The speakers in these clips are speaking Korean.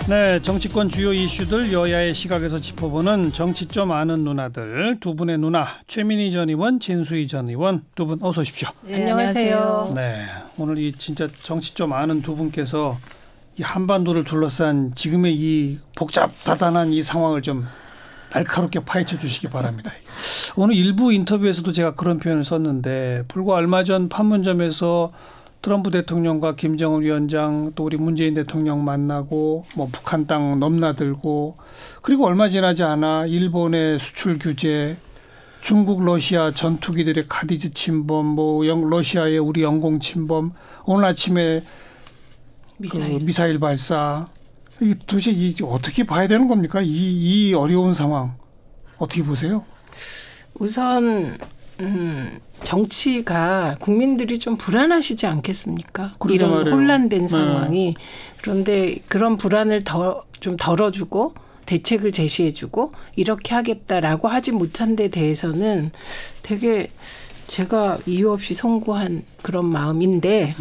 네, 정치권 주요 이슈들 여야의 시각에서 짚어보는 정치 좀 아는 누나들, 두 분의 누나 최민희 전 의원, 진수희 전 의원 두 분 어서 오십시오. 네, 안녕하세요. 네, 오늘 이 진짜 정치 좀 아는 두 분께서 이 한반도를 둘러싼 지금의 이 복잡다단한 이 상황을 좀 날카롭게 파헤쳐 주시기 바랍니다. 오늘 일부 인터뷰에서도 제가 그런 표현을 썼는데, 불과 얼마 전 판문점에서 트럼프 대통령과 김정은 위원장 또 우리 문재인 대통령 만나고 뭐 북한 땅 넘나들고, 그리고 얼마 지나지 않아 일본의 수출 규제, 중국 러시아 전투기들의 카디즈 침범, 뭐 러시아의 우리 영공 침범, 오늘 아침에 미사일 발사, 이게 도대체 어떻게 봐야 되는 겁니까? 이 어려운 상황 어떻게 보세요? 우선 정치가 국민들이 좀 불안하시지 않겠습니까? 이런 말이에요. 혼란된 상황이. 그런데 그런 불안을 좀 덜어주고 대책을 제시해주고 이렇게 하겠다라고 하지 못한 데 대해서는 되게 제가 이유 없이 송구한 그런 마음인데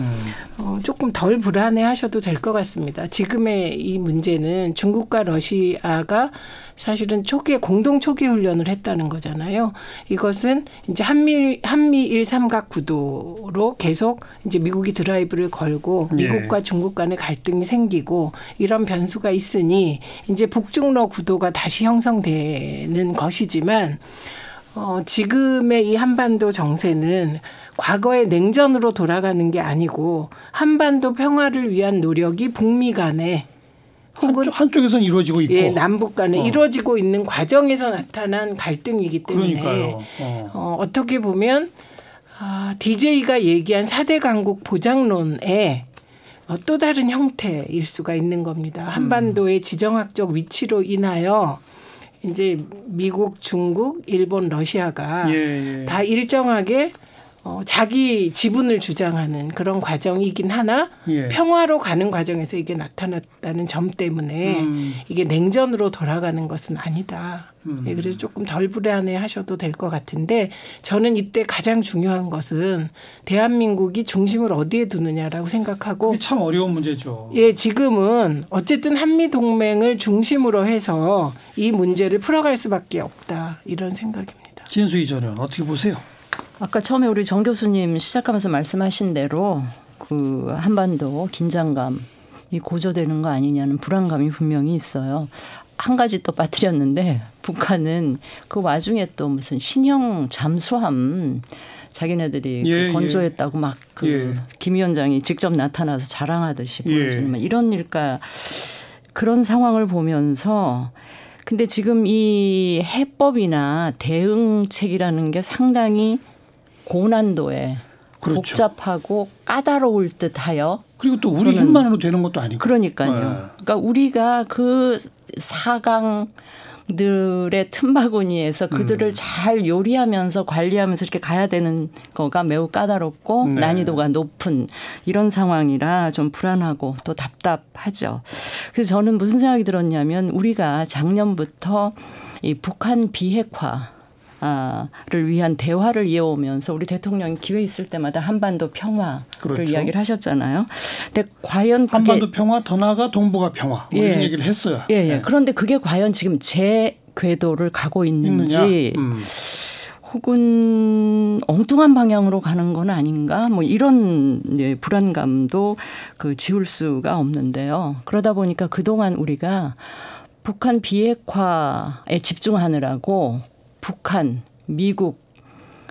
조금 덜 불안해하셔도 될 것 같습니다. 지금의 이 문제는 중국과 러시아가 사실은 공동 초기 훈련을 했다는 거잖아요. 이것은 이제 한미일 삼각 구도로 계속 이제 미국이 드라이브를 걸고 미국과 중국 간의 갈등이 생기고 이런 변수가 있으니 이제 북중러 구도가 다시 형성되는 것이지만, 지금의 이 한반도 정세는 과거의 냉전으로 돌아가는 게 아니고 한반도 평화를 위한 노력이 북미 간에 혹은 한쪽에서는 이루어지고 있고 남북 간에 이루어지고 있는 과정에서 나타난 갈등이기 때문에 어떻게 보면 DJ가 얘기한 4대 강국 보장론의 또 다른 형태일 수가 있는 겁니다. 한반도의 지정학적 위치로 인하여 이제 미국, 중국, 일본, 러시아가 다 일정하게 자기 지분을 주장하는 그런 과정이긴 하나 평화로 가는 과정에서 이게 나타났다는 점 때문에 이게 냉전으로 돌아가는 것은 아니다. 그래서 조금 덜 불안해하셔도 될 것 같은데, 저는 이때 가장 중요한 것은 대한민국이 중심을 어디에 두느냐라고 생각하고, 이게 참 어려운 문제죠. 지금은 어쨌든 한미동맹을 중심으로 해서 이 문제를 풀어갈 수밖에 없다, 이런 생각입니다. 진수희 전 의원 어떻게 보세요? 아까 처음에 우리 정 교수님 시작하면서 말씀하신 대로 그 한반도 긴장감이 고조되는 거 아니냐는 불안감이 분명히 있어요. 한 가지 또 빠뜨렸는데, 북한은 그 와중에 또 무슨 신형 잠수함 자기네들이 건조했다고 막 김 위원장이 직접 나타나서 자랑하듯이 보여주는 이런 일까, 그런 상황을 보면서, 근데 지금 이 해법이나 대응책이라는 게 상당히 고난도에 복잡하고 까다로울 듯하여, 그리고 또 우리 힘만으로 되는 것도 아니고. 그러니까요. 그러니까 우리가 그 사강들의 틈바구니에서 그들을 잘 요리하면서 관리하면서 이렇게 가야 되는 거가 매우 까다롭고 난이도가 높은 이런 상황이라 좀 불안하고 또 답답하죠. 그래서 저는 무슨 생각이 들었냐면, 우리가 작년부터 이 북한 비핵화 를 위한 대화를 이어오면서 우리 대통령이 기회 있을 때마다 한반도 평화를 이야기를 하셨잖아요. 근데 과연 한반도 평화, 더 나아가 동북아 평화 이런 얘기를 했어요. 그런데 그게 과연 지금 제 궤도를 가고 있는지 혹은 엉뚱한 방향으로 가는 건 아닌가, 뭐 이런 불안감도 지울 수가 없는데요. 그러다 보니까 그동안 우리가 북한 비핵화에 집중하느라고 북한, 미국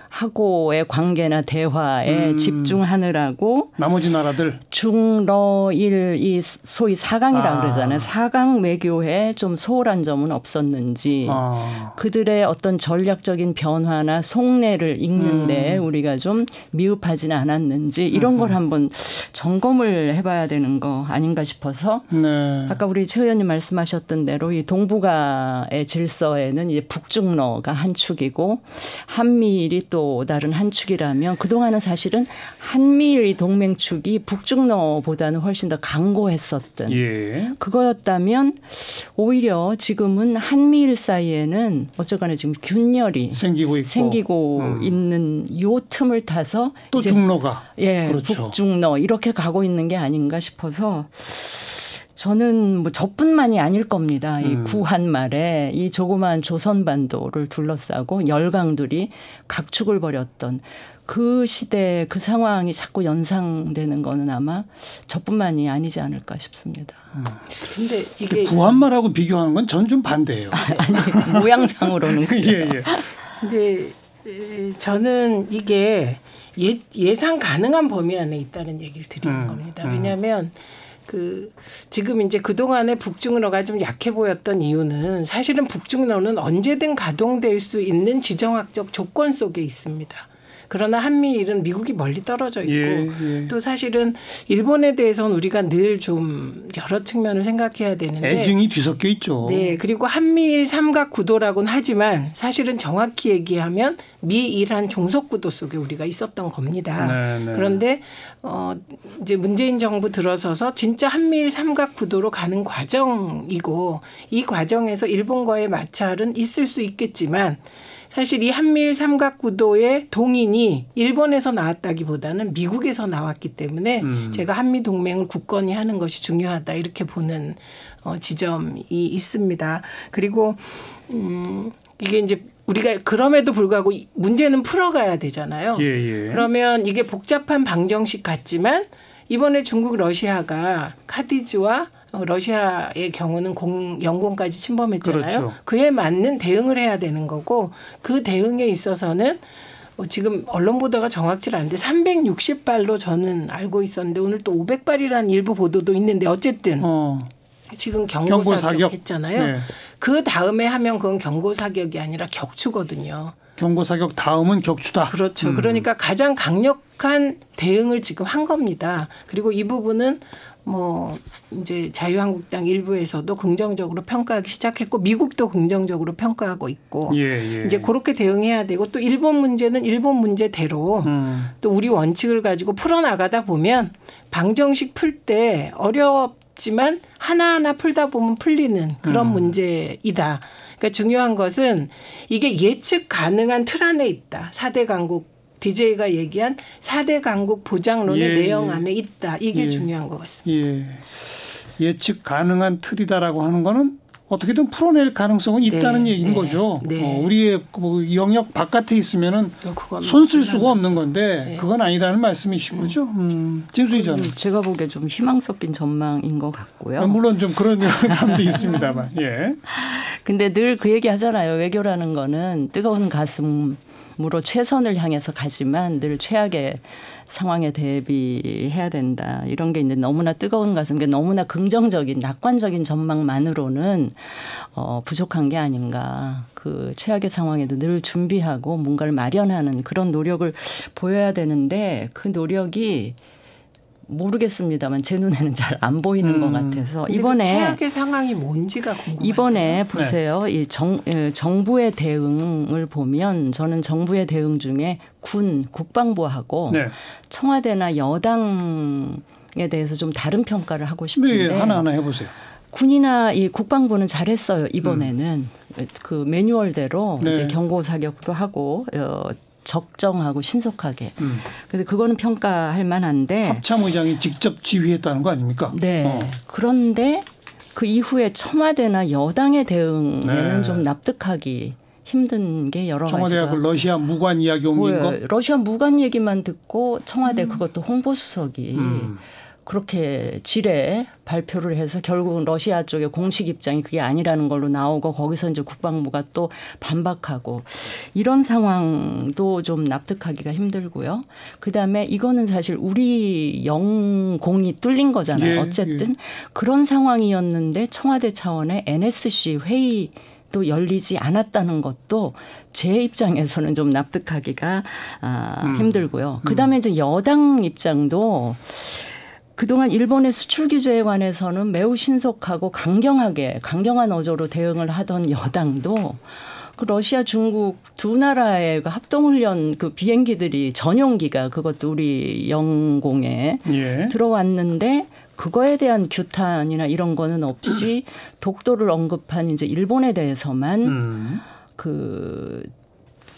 하고의 관계나 대화에 집중하느라고 나머지 나라들 중러일 이 소위 4강이라고 그러잖아요. 4강 외교에 좀 소홀한 점은 없었는지, 그들의 어떤 전략적인 변화나 속내를 읽는데 우리가 좀 미흡하지는 않았는지, 이런 걸 한번 점검을 해봐야 되는 거 아닌가 싶어서 아까 우리 최 의원님 말씀하셨던 대로 이 동북아의 질서에는 이제 북중러가 한 축이고 한미일이 또 다른 한 축이라면, 그동안은 사실은 한미일 동맹축이 북중러보다는 훨씬 더 강고했었던 그거였다면, 오히려 지금은 한미일 사이에는 어쨌거나 지금 균열이 생기고 있는 요 틈을 타서 또 중러가 북중러 이렇게 가고 있는 게 아닌가 싶어서 저는 뭐 저뿐만이 아닐 겁니다. 이 구한 말에 이 조그마한 조선반도를 둘러싸고 열강들이 각축을 벌였던 그 시대 그 상황이 자꾸 연상되는 거는 아마 저뿐만이 아니지 않을까 싶습니다. 근데 이게 구한말하고 비교하는 건 전 좀 반대예요. 아니 모양상으로는 예. 근데 저는 이게 예상 가능한 범위 안에 있다는 얘기를 드리는 겁니다. 왜냐하면 지금 이제 그동안에 북중러가 좀 약해 보였던 이유는 사실은 북중러는 언제든 가동될 수 있는 지정학적 조건 속에 있습니다. 그러나 한미일은 미국이 멀리 떨어져 있고 또 사실은 일본에 대해서는 우리가 늘 좀 여러 측면을 생각해야 되는데 애증이 뒤섞여 있죠. 네. 그리고 한미일 삼각구도라고는 하지만 사실은 정확히 얘기하면 미일한 종속구도 속에 우리가 있었던 겁니다. 네네. 그런데 이제 문재인 정부 들어서서 진짜 한미일 삼각구도로 가는 과정이고 이 과정에서 일본과의 마찰은 있을 수 있겠지만 사실 이 한미일 삼각구도의 동인이 일본에서 나왔다기보다는 미국에서 나왔기 때문에 제가 한미동맹을 굳건히 하는 것이 중요하다 이렇게 보는 지점이 있습니다. 그리고 이게 이제 우리가 그럼에도 불구하고 문제는 풀어가야 되잖아요. 그러면 이게 복잡한 방정식 같지만 이번에 중국 러시아가 카디즈와 러시아의 경우는 영공까지 침범했잖아요. 그렇죠. 그에 맞는 대응을 해야 되는 거고 그 대응에 있어서는 지금 언론 보도가 정확치 않은데 360발로 저는 알고 있었는데 오늘 또 500발이라는 일부 보도도 있는데 어쨌든 지금 경고사격 했잖아요. 네. 그 다음에 하면 그건 경고사격이 아니라 격추거든요. 경고사격 다음은 격추다. 그렇죠. 그러니까 가장 강력한 대응을 지금 한 겁니다. 그리고 이 부분은 뭐 이제 자유한국당 일부에서도 긍정적으로 평가하기 시작했고 미국도 긍정적으로 평가하고 있고 이제 그렇게 대응해야 되고 또 일본 문제는 일본 문제대로 또 우리 원칙을 가지고 풀어나가다 보면 방정식 풀 때 어렵지만 하나하나 풀다 보면 풀리는 그런 문제이다. 그러니까 중요한 것은 이게 예측 가능한 틀 안에 있다. 4대 강국 DJ가 얘기한 4대 강국 보장론의 내용 안에 있다. 이게 중요한 것 같습니다. 예측 가능한 틀이다라고 하는 거는 어떻게든 풀어낼 가능성은 있다는 얘기인 거죠. 우리의 영역 바깥에 있으면은 손 쓸 수가 없는 건데 그건 아니라는 말씀이신 거죠. 진수희 전. 제가 보기에 좀 희망 섞인 전망인 것 같고요. 물론 좀 그런 감도 있습니다만. 근데 늘 그 얘기 하잖아요. 외교라는 거는 뜨거운 가슴으로 최선을 향해서 가지만 늘 최악의 상황에 대비해야 된다. 이런 게 이제 너무나 뜨거운 가슴, 너무나 긍정적인 낙관적인 전망만으로는 부족한 게 아닌가. 그 최악의 상황에도 늘 준비하고 뭔가를 마련하는 그런 노력을 보여야 되는데 그 노력이 모르겠습니다만 제 눈에는 잘 안 보이는 것 같아서 이번에 최악의 상황이 뭔지가 궁금해요. 이번에 보세요. 이 정부의 대응을 보면 저는 정부의 대응 중에 국방부하고 청와대나 여당에 대해서 좀 다른 평가를 하고 싶은데 하나하나 해보세요. 군이나 이 국방부는 잘했어요. 이번에는 그 매뉴얼대로 이제 경고 사격도 하고 적정하고 신속하게. 그래서 그거는 평가할 만한데. 합참의장이 직접 지휘했다는 거 아닙니까? 네. 그런데 그 이후에 청와대나 여당의 대응에는 좀 납득하기 힘든 게 여러 가지가. 청와대하고 러시아 무관 이야기 옮긴 거? 러시아 무관 얘기만 듣고 청와대 그것도 홍보수석이 그렇게 지레 발표를 해서 결국은 러시아 쪽의 공식 입장이 그게 아니라는 걸로 나오고 거기서 이제 국방부가 또 반박하고 이런 상황도 좀 납득하기가 힘들고요. 그다음에 이거는 사실 우리 영공이 뚫린 거잖아요. 어쨌든 그런 상황이었는데 청와대 차원의 NSC 회의 또 열리지 않았다는 것도 제 입장에서는 좀 납득하기가 힘들고요. 그다음에 이제 여당 입장도 그동안 일본의 수출 규제에 관해서는 매우 신속하고 강경한 어조로 대응을 하던 여당도 그 러시아, 중국 두 나라의 그 합동훈련 그 비행기들이 전용기가 그것도 우리 영공에 들어왔는데 그거에 대한 규탄이나 이런 거는 없이 독도를 언급한 이제 일본에 대해서만 그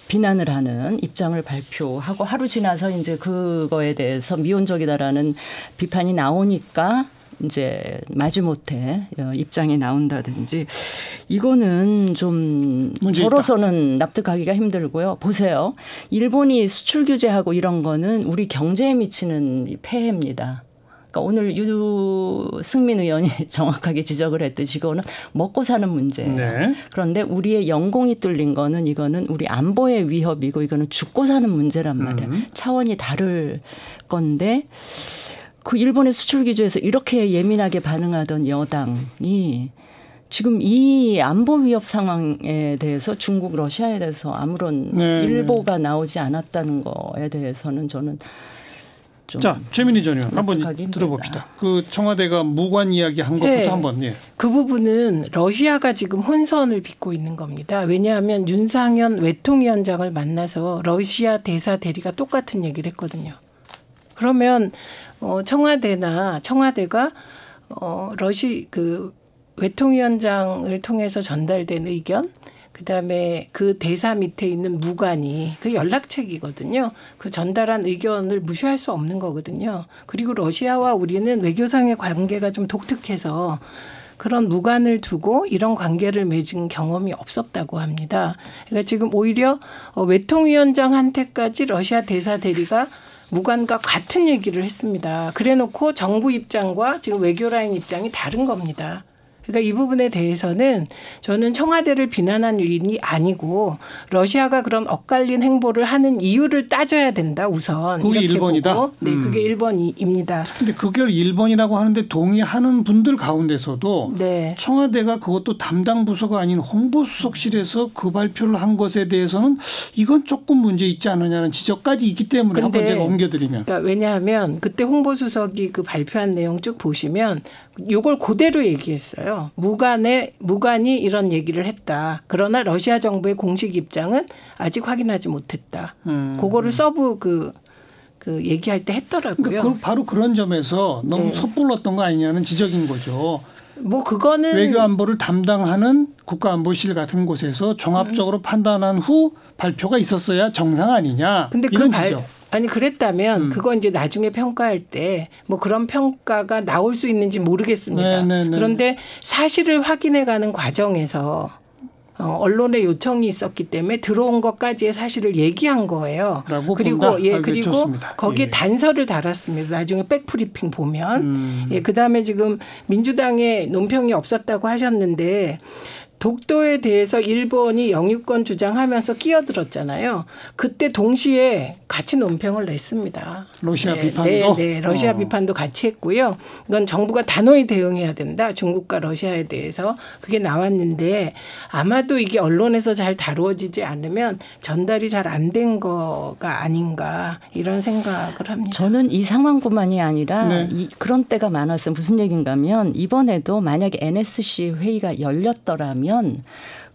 비난을 하는 입장을 발표하고 하루 지나서 이제 그거에 대해서 미온적이다라는 비판이 나오니까 이제 마지못해 입장이 나온다든지 이거는 좀 저로서는 납득하기가 힘들고요. 보세요. 일본이 수출 규제하고 이런 거는 우리 경제에 미치는 폐해입니다. 그러니까 오늘 유승민 의원이 정확하게 지적을 했듯이 이거는 먹고 사는 문제예요. 네. 그런데 우리의 연공이 뚫린 거는 이거는 우리 안보의 위협이고 이거는 죽고 사는 문제란 말이에요. 차원이 다를 건데 그 일본의 수출 규제에서 이렇게 예민하게 반응하던 여당이 지금 이 안보 위협 상황에 대해서 중국, 러시아에 대해서 아무런 일보가 나오지 않았다는 거에 대해서는 저는 좀 자, 최민희 전 의원 한번 들어봅시다. 그 청와대가 무관 이야기한 것부터 한번. 예. 그 부분은 러시아가 지금 혼선을 빚고 있는 겁니다. 왜냐하면 윤상현 외통위원장을 만나서 러시아 대사 대리가 똑같은 얘기를 했거든요. 그러면 청와대가 그 외통위원장을 통해서 전달된 의견, 그다음에 그 대사 밑에 있는 무관이 그 연락책이거든요. 그 전달한 의견을 무시할 수 없는 거거든요. 그리고 러시아와 우리는 외교상의 관계가 좀 독특해서 그런 무관을 두고 이런 관계를 맺은 경험이 없었다고 합니다. 그러니까 지금 오히려 외통위원장한테까지 러시아 대사 대리가 무관과 같은 얘기를 했습니다. 그래놓고 정부 입장과 지금 외교라인 입장이 다른 겁니다. 그러니까 이 부분에 대해서는 저는 청와대를 비난한 일이 아니고 러시아가 그런 엇갈린 행보를 하는 이유를 따져야 된다 우선. 그게 일본이다? 보고. 네, 그게 일본입니다. 그런데 그걸 일본이라고 하는데 동의하는 분들 가운데서도 네. 청와대가 그것도 담당 부서가 아닌 홍보수석실에서 그 발표를 한 것에 대해서는 이건 조금 문제 있지 않느냐는 지적까지 있기 때문에 한번 제가 옮겨드리면. 그러니까 왜냐하면 그때 홍보수석이 그 발표한 내용 쭉 보시면 이걸 그대로 얘기했어요. 무관이 이런 얘기를 했다. 그러나 러시아 정부의 공식 입장은 아직 확인하지 못했다. 그거를 서브 그 얘기할 때 했더라고요. 그러니까 바로 그런 점에서 너무 섣불렀던 거 아니냐는 지적인 거죠. 뭐 그거는 외교안보를 담당하는 국가안보실 같은 곳에서 종합적으로 판단한 후 발표가 있었어야 정상 아니냐. 근데 이런 지적. 아니 그랬다면 그거 이제 나중에 평가할 때 뭐 그런 평가가 나올 수 있는지 모르겠습니다. 그런데 사실을 확인해가는 과정에서 언론의 요청이 있었기 때문에 들어온 것까지의 사실을 얘기한 거예요. 그리고 그리고 거기에 단서를 달았습니다. 나중에 백프리핑 보면 그다음에 지금 민주당의 논평이 없었다고 하셨는데. 독도에 대해서 일본이 영유권 주장하면서 끼어들었잖아요. 그때 동시에 같이 논평을 냈습니다. 러시아 비판도? 네. 러시아 비판도 같이 했고요. 이건 정부가 단호히 대응해야 된다. 중국과 러시아에 대해서. 그게 나왔는데 아마도 이게 언론에서 잘 다루어지지 않으면 전달이 잘 안 된 거가 아닌가 이런 생각을 합니다. 저는 이 상황뿐만이 아니라 그런 때가 많았어요. 무슨 얘기인가 하면 이번에도 만약에 NSC 회의가 열렸더라면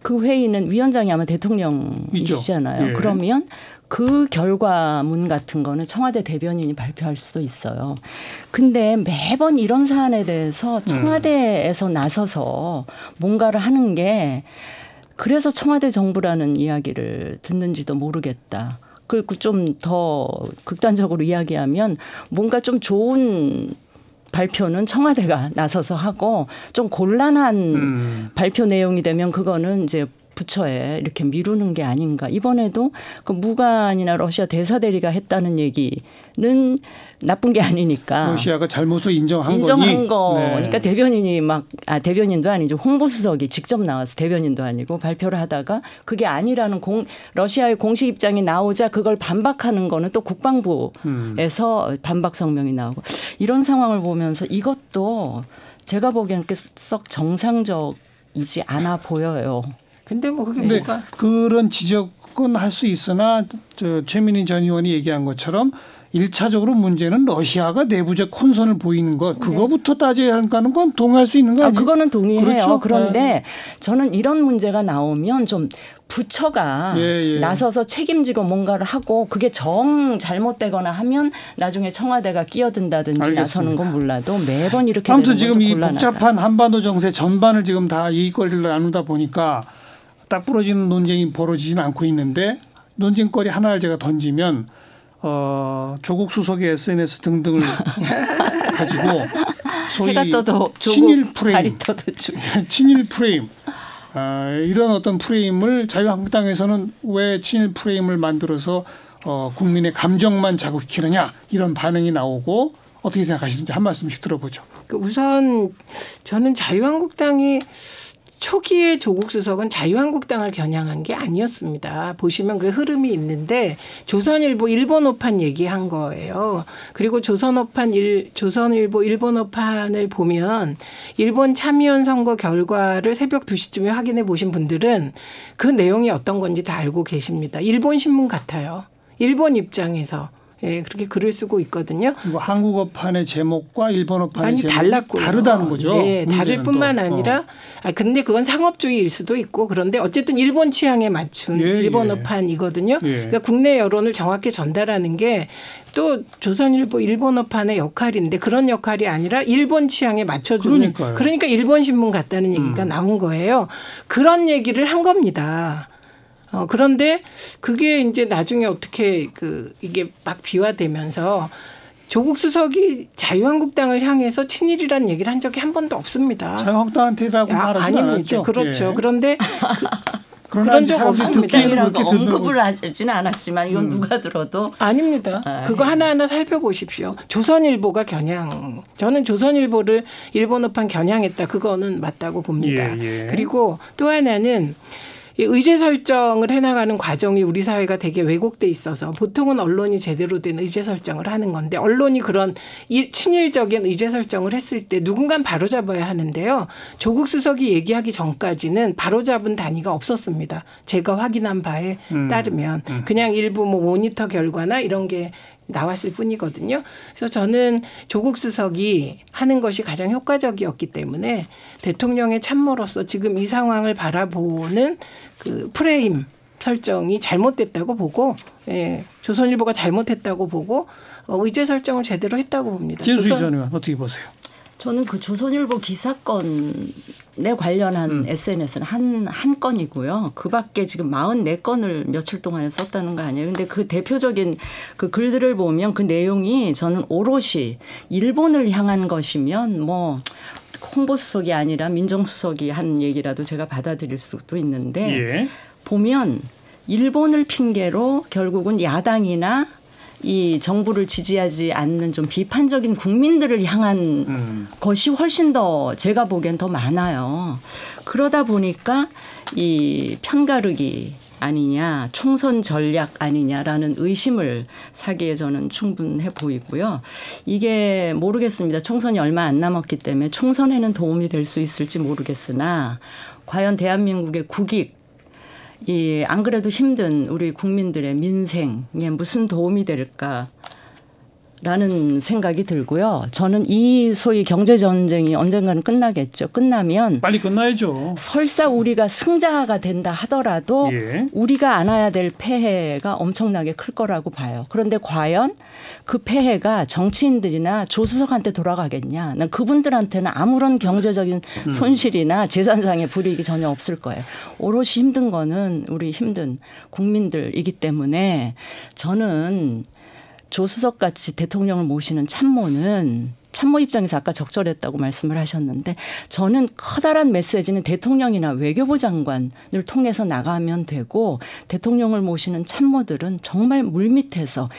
그 회의는 위원장이 아마 대통령이시잖아요. 예. 그러면 그 결과문 같은 거는 청와대 대변인이 발표할 수도 있어요. 근데 매번 이런 사안에 대해서 청와대에서 나서서 뭔가를 하는 게 그래서 청와대 정부라는 이야기를 듣는지도 모르겠다. 그리고 좀 더 극단적으로 이야기하면 뭔가 좀 좋은 발표는 청와대가 나서서 하고 좀 곤란한 발표 내용이 되면 그거는 이제 부처에 이렇게 미루는 게 아닌가. 이번에도 그 무관이나 러시아 대사 대리가 했다는 얘기는 나쁜 게 아니니까. 러시아가 잘못을 인정한 거니까 대변인이 대변인도 아니죠. 홍보수석이 직접 나와서 대변인도 아니고 발표를 하다가 그게 아니라는 러시아의 공식 입장이 나오자 그걸 반박하는 거는 또 국방부에서 반박 성명이 나오고 이런 상황을 보면서 이것도 제가 보기에는 썩 정상적이지 않아 보여요. 근데 뭐 그게 뭐가 그런 지적은 할 수 있으나 최민희 전 의원이 얘기한 것처럼 1차적으로 문제는 러시아가 내부적 혼선을 보이는 것 그거부터 따져야 하는 건 동의할 수 있는 거 아니에요? 그거는 동의해요. 그렇죠? 그런데 저는 이런 문제가 나오면 좀 부처가 나서서 책임지고 뭔가를 하고 그게 잘못되거나 하면 나중에 청와대가 끼어든다든지 알겠습니다. 나서는 건 몰라도 매번 이렇게 아무튼 지금 이 복잡한 한반도 정세 전반을 지금 다 얘기거리를 나누다 보니까 딱 부러지는 논쟁이 벌어지지는 않고 있는데 논쟁거리 하나를 제가 던지면 조국 수석의 SNS 등등을 가지고 해가 떠도 친일 프레임, 달이 떠도 주고. 친일 프레임. 이런 어떤 프레임을 자유한국당에서는 왜 친일 프레임을 만들어서 국민의 감정만 자극시키느냐 이런 반응이 나오고 어떻게 생각하시는지 한 말씀씩 들어보죠. 우선 저는 자유한국당이 초기에 조국 수석은 자유한국당을 겨냥한 게 아니었습니다. 보시면 그 흐름이 있는데 조선일보 일본어판 얘기한 거예요. 그리고 조선일보 일본어판을 보면 일본 참의원 선거 결과를 새벽 2시쯤에 확인해 보신 분들은 그 내용이 어떤 건지 다 알고 계십니다. 일본 신문 같아요. 일본 입장에서. 예, 그렇게 글을 쓰고 있거든요. 그리고 한국어판의 제목과 일본어판의 제목이 달랐고요. 다르다는 거죠. 네, 다를 뿐만 아니라 근데 그건 상업주의일 수도 있고 그런데 어쨌든 일본 취향에 맞춘 일본어판이거든요. 그러니까 국내 여론을 정확히 전달하는 게 또 조선일보 일본어판의 역할인데 그런 역할이 아니라 일본 취향에 맞춰주는 그러니까 일본 신문 같다는 얘기가 나온 거예요. 그런 얘기를 한 겁니다. 그런데 그게 이제 나중에 어떻게 이게 막 비화되면서 조국 수석이 자유한국당을 향해서 친일이라는 얘기를 한 적이 한 번도 없습니다. 자유한국당한테라고 말하지 않았죠. 그렇죠. 예. 그런데 그런 적 없습니다. 언급을 하지는 않았지만 이건 누가 들어도 아닙니다. 그거 하나하나 살펴보십시오. 조선일보가 저는 조선일보를 일본어판 겨냥했다. 그거는 맞다고 봅니다. 그리고 또 하나는 의제 설정을 해나가는 과정이 우리 사회가 되게 왜곡돼 있어서 보통은 언론이 제대로 된 의제 설정을 하는 건데 언론이 그런 친일적인 의제 설정을 했을 때 누군가는 바로잡아야 하는데요. 조국 수석이 얘기하기 전까지는 바로잡은 단위가 없었습니다. 제가 확인한 바에 따르면 그냥 일부 모니터 결과나 이런 게 나왔을 뿐이거든요. 그래서 저는 조국 수석이 하는 것이 가장 효과적이었기 때문에 대통령의 참모로서 지금 이 상황을 바라보는 그 프레임 설정이 잘못됐다고 보고 조선일보가 잘못했다고 보고 의제 설정을 제대로 했다고 봅니다. 진수희 전 의원 어떻게 보세요? 저는 그 조선일보 기사건에 관련한 SNS는 한 건이고요. 그 밖에 지금 44건을 며칠 동안에 썼다는 거 아니에요. 근데 그 대표적인 그 글들을 보면 그 내용이 저는 오롯이 일본을 향한 것이면 뭐 홍보수석이 아니라 민정수석이 한 얘기라도 제가 받아들일 수도 있는데 보면 일본을 핑계로 결국은 야당이나 이 정부를 지지하지 않는 좀 비판적인 국민들을 향한 것이 훨씬 더 제가 보기엔 더 많아요. 그러다 보니까 이 편가르기 아니냐 총선 전략 아니냐라는 의심을 사기에 저는 충분해 보이고요. 이게 모르겠습니다. 총선이 얼마 안 남았기 때문에 총선에는 도움이 될 수 있을지 모르겠으나 과연 대한민국의 국익 안 그래도 힘든 우리 국민들의 민생에 무슨 도움이 될까라는 생각이 들고요. 저는 이 소위 경제전쟁이 언젠가는 끝나겠죠. 끝나면 빨리 끝나야죠. 설사 우리가 승자가 된다 하더라도 우리가 안아야 될 폐해가 엄청나게 클 거라고 봐요. 그런데 과연 그 폐해가 정치인들이나 조수석한테 돌아가겠냐. 난 그분들한테는 아무런 경제적인 손실이나 재산상의 불이익이 전혀 없을 거예요. 오롯이 힘든 거는 우리 힘든 국민들이기 때문에 저는 조수석 같이 대통령을 모시는 참모 입장에서 아까 적절했다고 말씀을 하셨는데 저는 커다란 메시지는 대통령이나 외교부 장관을 통해서 나가면 되고 대통령을 모시는 참모들은 정말 물밑에서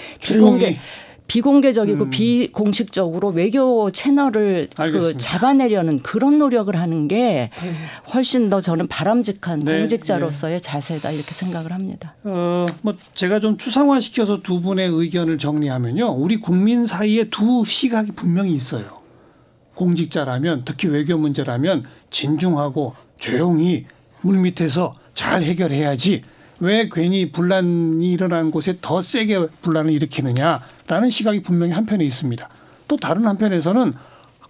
비공개적이고 비공식적으로 외교 채널을 잡아내려는 그런 노력을 하는 게 훨씬 더 저는 바람직한 공직자로서의 자세다 이렇게 생각을 합니다. 뭐 제가 좀 추상화시켜서 두 분의 의견을 정리하면요. 우리 국민 사이에 두 시각이 분명히 있어요. 공직자라면 특히 외교 문제라면 진중하고 조용히 물밑에서 잘 해결해야지. 왜 괜히 분란이 일어난 곳에 더 세게 분란을 일으키느냐라는 시각이 분명히 한편에 있습니다. 또 다른 한편에서는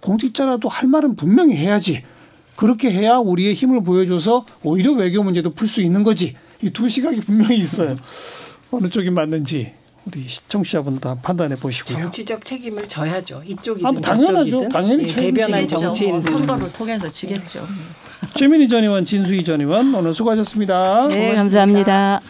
공직자라도 할 말은 분명히 해야지. 그렇게 해야 우리의 힘을 보여줘서 오히려 외교 문제도 풀 수 있는 거지. 이 두 시각이 분명히 있어요. 어느 쪽이 맞는지 우리 시청자분도 한번 판단해 보시고요. 정치적 책임을 져야죠. 이쪽이든 당연하죠. 저쪽이든. 당연히 대변한 정치인 선거를 통해서 지겠죠. 최민희 전 의원, 진수희 전 의원 오늘 수고하셨습니다. 네, 감사합니다.